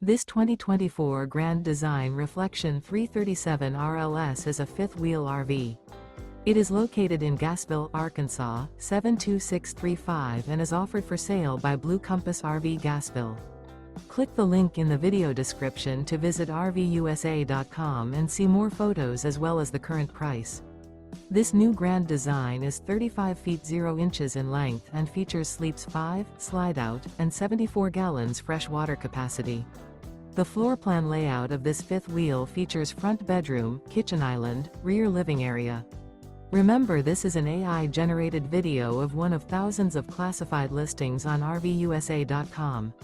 This 2024 Grand Design Reflection 337 RLS is a fifth-wheel RV. It is located in Gassville, Arkansas, 72635 and is offered for sale by Blue Compass RV Gassville. Click the link in the video description to visit RVUSA.com and see more photos as well as the current price. This new Grand Design is 35 feet 0 inches in length and features sleeps 5, slide-out, and 74 gallons fresh water capacity. The floor plan layout of this fifth wheel features front bedroom, kitchen island, rear living area. Remember, this is an AI-generated video of one of thousands of classified listings on RVUSA.com.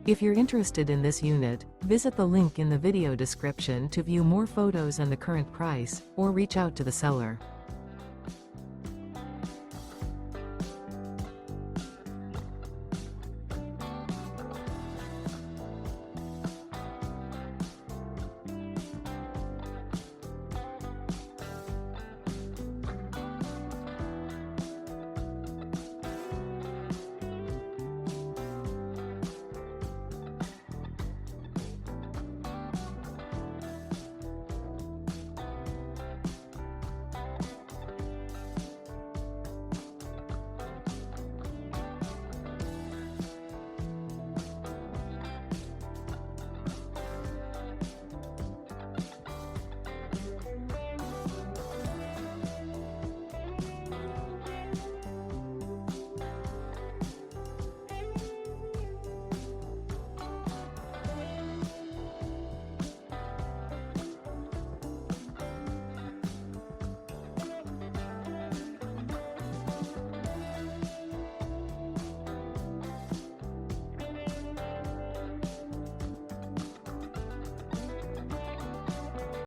If you're interested in this unit, visit the link in the video description to view more photos and the current price, or reach out to the seller.